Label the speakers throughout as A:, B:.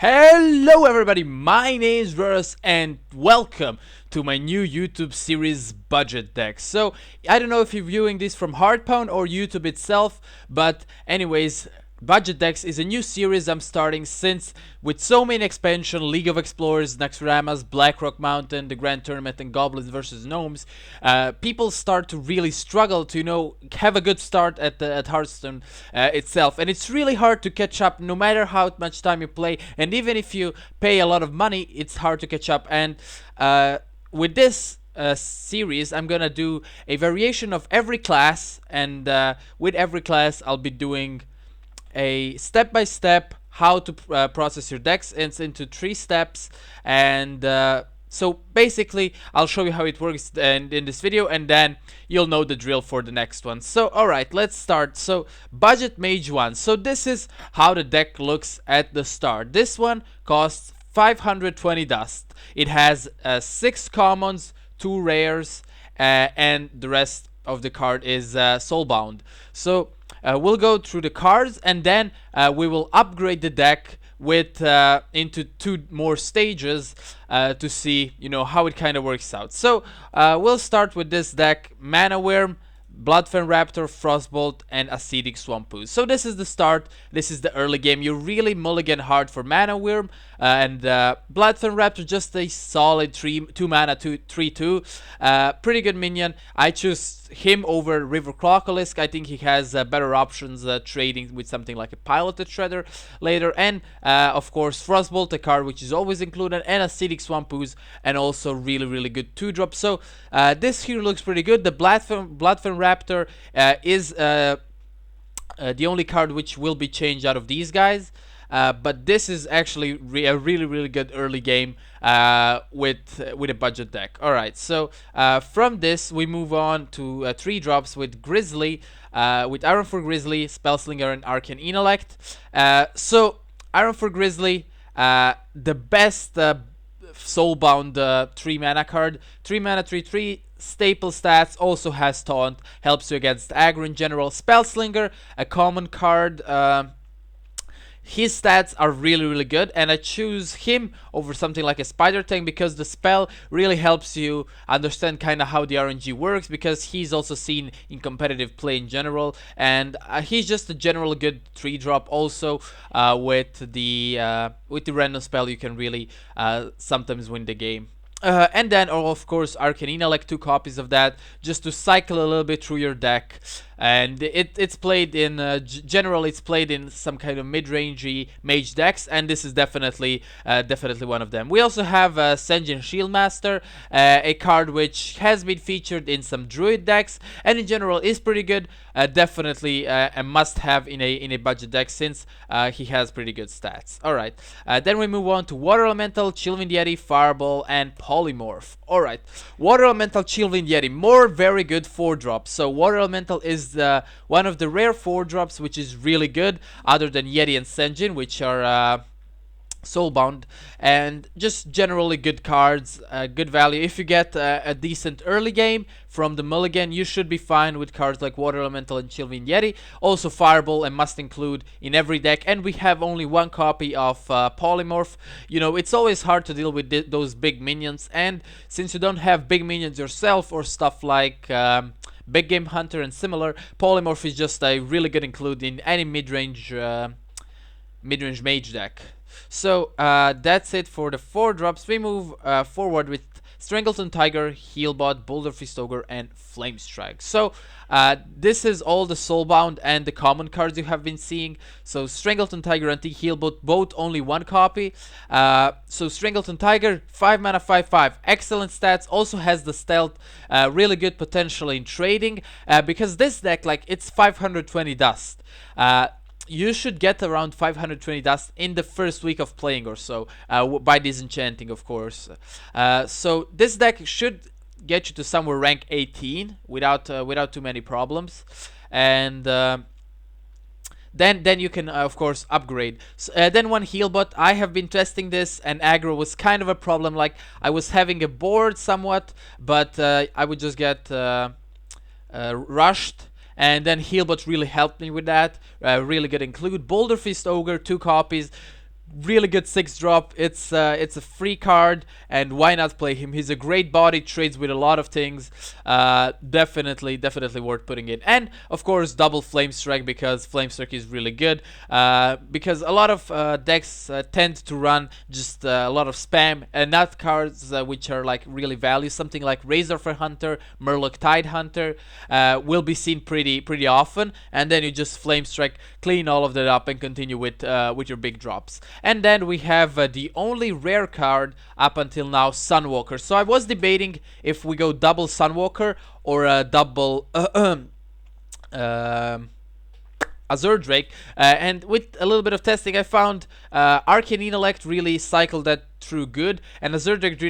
A: Hello everybody, my name is Brodos and welcome to my new YouTube series Budget Decks. So, I don't know if you're viewing this from Hardpound or YouTube itself, but anyways, Budget Decks is a new series I'm starting since with so many expansion, League of Explorers, Naxxramas, Blackrock Mountain, the Grand Tournament and Goblins versus Gnomes, people start to really struggle to, have a good start at Hearthstone itself. And it's really hard to catch up no matter how much time you play, and even if you pay a lot of money, it's hard to catch up. And with this series, I'm gonna do a variation of every class, and with every class I'll be doing a step-by-step how to process your decks. It's into 3 steps, and so basically I'll show you how it works in this video, and then you'll know the drill for the next one. So alright, let's start. So budget mage 1. So this is how the deck looks at the start. This one costs 520 dust. It has 6 commons, 2 rares, and the rest of the card is soulbound. So we'll go through the cards, and then we will upgrade the deck with into 2 more stages to see how it kind of works out. So we'll start with this deck: Mana Wyrm, Bloodfen Raptor, Frostbolt, and Acidic Swamp Ooze. So this is the start. This is the early game. You really mulligan hard for Mana Wyrm, and Bloodfen Raptor, just a solid 2 mana 3/2. Pretty good minion. I choose him over River Crocolisk. I think he has better options trading with something like a Piloted Shredder later. And of course Frostbolt, a card which is always included, and Acidic Swamp Ooze, and also really good 2-drop. So this here looks pretty good. The Bloodfen Raptor is the only card which will be changed out of these guys. But this is actually a really good early game with a budget deck. Alright, so from this we move on to 3 drops with Grizzly, with Ironforge Grizzly, Spellslinger, and Arcane Intellect. So Ironforge Grizzly, the best soulbound 3 mana card. 3 mana 3/3. Staple stats, also has taunt, helps you against aggro in general. Spellslinger, a common card. His stats are really good, and I choose him over something like a Spider Tank because the spell really helps you understand kind of how the RNG works, because he's also seen in competitive play in general, and he's just a general good 3-drop. Also with the random spell you can really sometimes win the game. And then, of course, Arcane Intellect, 2 copies of that, just to cycle a little bit through your deck. And it's played in, generally it's played in some kind of mid-rangey mage decks, and this is definitely one of them. We also have Sen'jin Shieldmaster, a card which has been featured in some druid decks, and in general is pretty good. Definitely a must-have in a budget deck, since he has pretty good stats. Alright, then we move on to Water Elemental, Chillwind Yeti, Fireball, and Polymorph. Alright, Water Elemental, Chillwind Yeti, more very good 4-drops. So Water Elemental is one of the rare 4-drops which is really good, other than Yeti and Sen'jin, which are soulbound, and just generally good cards, good value. If you get a decent early game from the mulligan, you should be fine with cards like Water Elemental and Chillwind Yeti. Also Fireball, and must include in every deck. And we have only 1 copy of Polymorph. It's always hard to deal with those big minions, and since you don't have big minions yourself or stuff like Big Game Hunter and similar, Polymorph is just a really good include in any mid-range mage deck. So that's it for the 4-drops. We move forward with Strangleton Tiger, Healbot, Boulder Fist Ogre, and Flame Strike. So this is all the soulbound and the common cards you have been seeing. So Strangleton Tiger and Healbot, both only 1 copy. So Strangleton Tiger, 5 mana 5/5, excellent stats. Also has the stealth, really good potential in trading, because this deck, like, it's 520 dust. You should get around 520 dust in the first week of playing or so, by disenchanting, of course. So this deck should get you to somewhere rank 18 without too many problems, and then you can of course upgrade. Then 1 Healbot. I have been testing this, and aggro was kind of a problem. Like, I was having a board somewhat, but I would just get rushed. And then Healbot really helped me with that. Really good include. Boulder Fist Ogre, 2 copies. really good 6-drop. It's a free card, and why not play him? He's a great body, trades with a lot of things. Definitely worth putting in. And of course, double Flame Strike, because Flame Strike is really good. Because a lot of decks tend to run just a lot of spam and not cards which are like really value. Something like Razorfire Hunter, Murloc Tide Hunter will be seen pretty often, and then you just Flame Strike, clean all of that up, and continue with your big drops. And then we have the only rare card up until now, Sunwalker. So I was debating if we go double Sunwalker or a double Azure Drake, and with a little bit of testing, I found Arcane Intellect really cycled that through good, and Azure Drake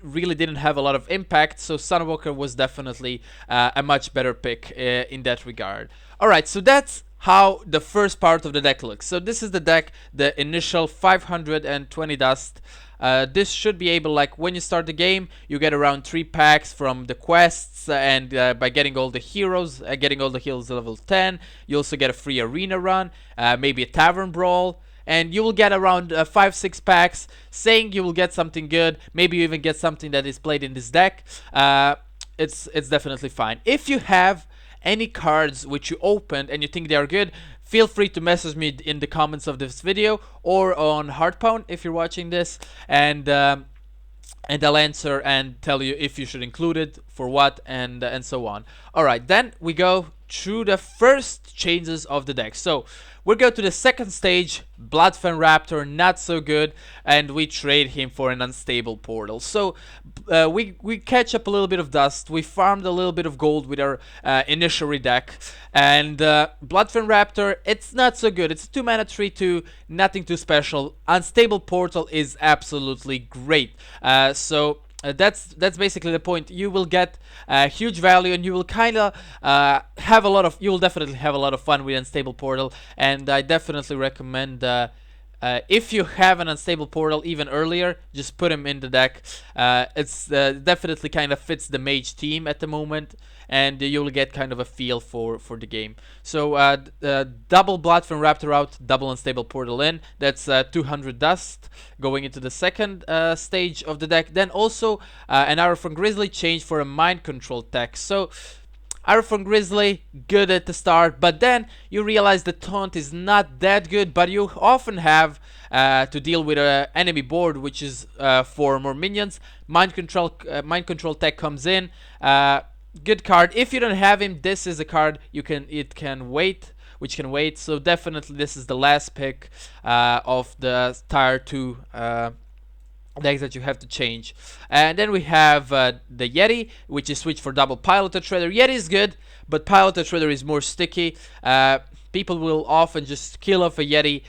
A: really didn't have a lot of impact, so Sunwalker was definitely a much better pick in that regard. Alright, so that's how the first part of the deck looks. So this is the deck, the initial 520 dust. This should be able, like when you start the game, you get around 3 packs from the quests, and by getting all the heroes, getting all the heroes level 10, you also get a free arena run, maybe a tavern brawl, and you will get around 5-6 packs, saying you will get something good. Maybe you even get something that is played in this deck. It's definitely fine. If you have any cards which you opened and you think they are good, feel free to message me in the comments of this video or on Hearthstone if you're watching this, and I'll answer and tell you if you should include it, for what, and so on. Alright, then we go through the first changes of the deck. So we'll go to the second stage. Bloodfen Raptor, not so good, and we trade him for an unstable portal. So we catch up a little bit of dust, we farmed a little bit of gold with our initial deck, and Bloodfen Raptor, it's not so good. It's a 2-mana 3/2, nothing too special. Unstable portal is absolutely great. That's basically the point. You will get huge value, and you will kind of have a lot of. You will definitely have a lot of fun with Unstable Portal, and I definitely recommend. If you have an Unstable Portal even earlier, just put him in the deck. It's definitely kind of fits the Mage team at the moment, and you'll get kind of a feel for the game. So double Bloodfen Raptor out, double Unstable Portal in. That's 200 dust going into the second stage of the deck. Then also an Arrow from Grizzly changed for a Mind Control tech. So Arrow from Grizzly, good at the start, but then you realize the taunt is not that good, but you often have to deal with an enemy board which is for more minions. Mind Control tech comes in. Good card. If you don't have him, this is a card which can wait. So definitely this is the last pick of the tier 2 decks that you have to change. And then we have the Yeti, which is switched for double Piloted Shredder. Yeti is good, but Piloted Shredder is more sticky. People will often just kill off a Yeti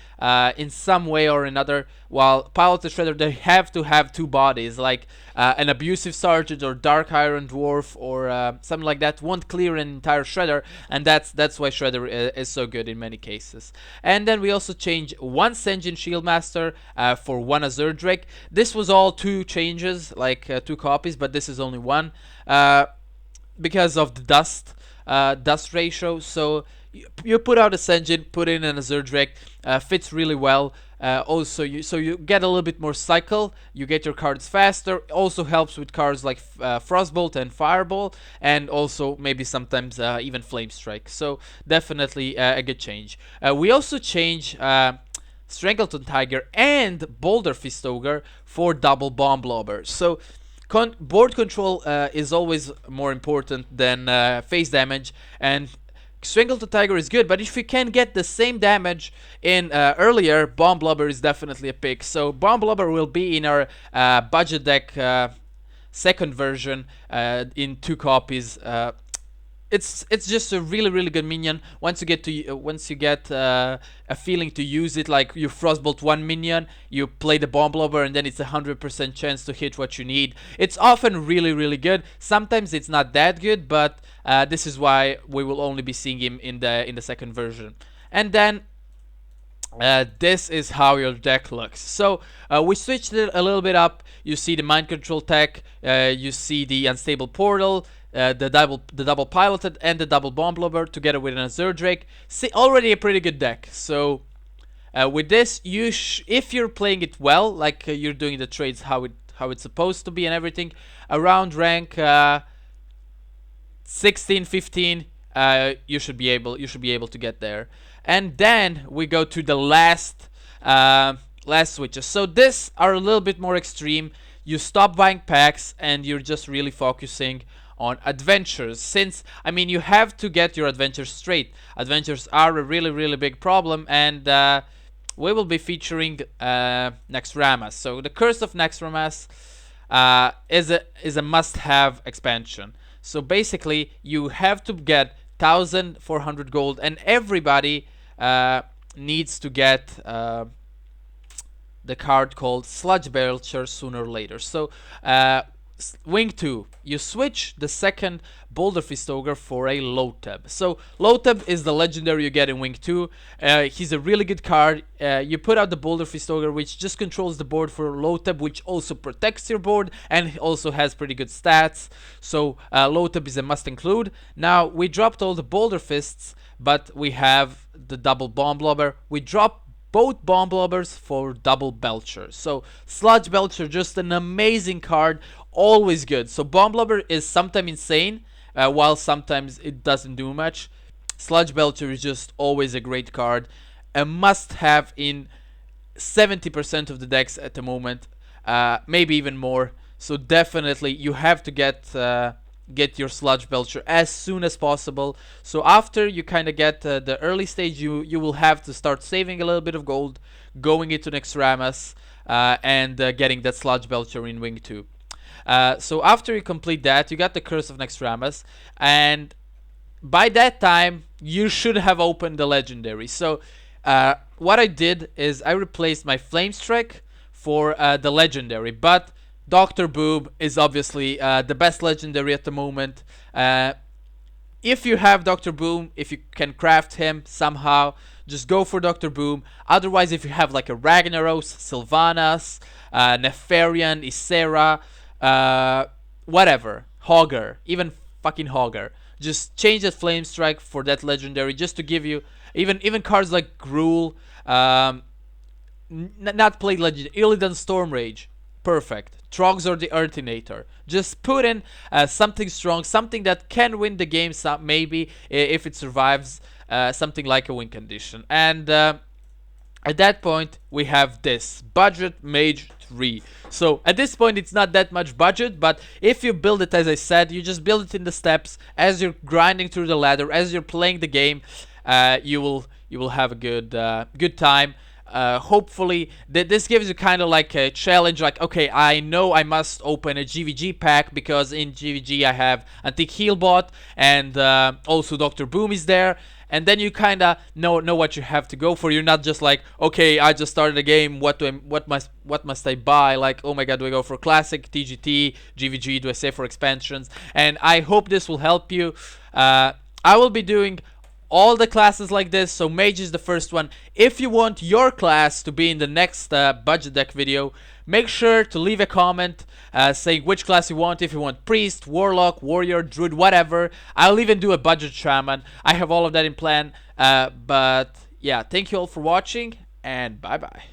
A: in some way or another, while Piloted Shredder, they have to have 2 bodies, like an Abusive Sergeant or Dark Iron Dwarf or something like that won't clear an entire Shredder, and that's why Shredder is so good in many cases. And then we also change 1 Senjin Shieldmaster for 1 Azure Drake. This was all 2 changes, like 2 copies, but this is only 1 because of the dust ratio. So you put out a Senjin, put in an Azure Drake, fits really well. Also, you get a little bit more cycle, you get your cards faster. Also helps with cards like Frostbolt and Fireball, and also maybe sometimes even Flame Strike. So definitely a good change. We also change Strangleton Tiger and Boulder Fist Ogre for double Bomb Blobber. So board control is always more important than face damage, and Strangleton Tiger is good, but if you can get the same damage in earlier, Bomb Blobber is definitely a pick. So Bomb Blobber will be in our budget deck second version in 2 copies. It's just a really good minion. Once you get a feeling to use it, like you Frostbolt 1 minion, you play the Bomb Blobber, and then it's 100% chance to hit what you need. It's often really good. Sometimes it's not that good, but this is why we will only be seeing him in the second version. And then this is how your deck looks. So we switched it a little bit up. You see the Mind Control tech, you see the Unstable Portal, the double Piloted, and the double Bomb Blobber together with an Azure Drake. See, already a pretty good deck. So With this, if you're playing it well, like you're doing the trades how it's supposed to be and everything, around rank 16, 15, you should be able to get there. And then we go to the last switches. So this are a little bit more extreme. You stop buying packs and you're just really focusing on adventures, since I mean you have to get your adventures straight. Adventures are a really big problem, and we will be featuring Naxxramas. So the Curse of Naxxramas is a must-have expansion. So basically you have to get 1,400 gold, and everybody needs to get the card called Sludge Belcher sooner or later. So Wing 2, you switch the second Boulder Fist Ogre for a Loteb. So Loteb is the legendary you get in Wing 2. He's a really good card. You put out the Boulder Fist Ogre, which just controls the board for Loteb, which also protects your board and also has pretty good stats. So Loteb is a must include. Now we dropped all the Boulder Fists, but we have the double Bomb Blobber. We dropped both Bomb Blobbers for double Belcher. So Sludge Belcher, just an amazing card, always good. So Bomb Blobber is sometimes insane, while sometimes it doesn't do much. Sludge Belcher is just always a great card, a must-have in 70% of the decks at the moment, maybe even more. So definitely you have to get your Sludge Belcher as soon as possible. So after you kind of get the early stage, you will have to start saving a little bit of gold, going into Naxxramas, and getting that Sludge Belcher in Wing 2. So after you complete that, you got the Curse of Naxxramas, and by that time you should have opened the legendary. So what I did is I replaced my Flame Strike for the legendary, but Dr. Boob is obviously the best legendary at the moment. If you have Dr. Boom, if you can craft him somehow, just go for Dr. Boom. Otherwise, if you have like a Ragnaros, Sylvanas, Nefarian, Ysera, whatever, Hogger, even fucking Hogger, just change that Flame Strike for that legendary, just to give you even cards like Gruul, not play legend, Illidan Stormrage, perfect. Trogs or the Earthinator. Just put in something strong, something that can win the game, maybe if it survives something like a win condition. And at that point, we have this budget Mage 3. So at this point, it's not that much budget, but if you build it, as I said, you just build it in the steps as you're grinding through the ladder, as you're playing the game. You will have a good time. Hopefully this gives you kind of like a challenge, like, okay, I know I must open a GVG pack because in GVG I have Antique Healbot and also Dr. Boom is there, and then you kind of know what you have to go for. You're not just like, okay, I just started a game, what must I buy? Like, oh my god, do I go for classic, TGT, GVG, do I save for expansions? And I hope this will help you. I will be doing all the classes like this, so Mage is the first one. If you want your class to be in the next budget deck video, make sure to leave a comment saying which class you want. If you want Priest, Warlock, Warrior, Druid, whatever. I'll even do a budget Shaman. I have all of that in plan. But yeah, thank you all for watching, and bye bye.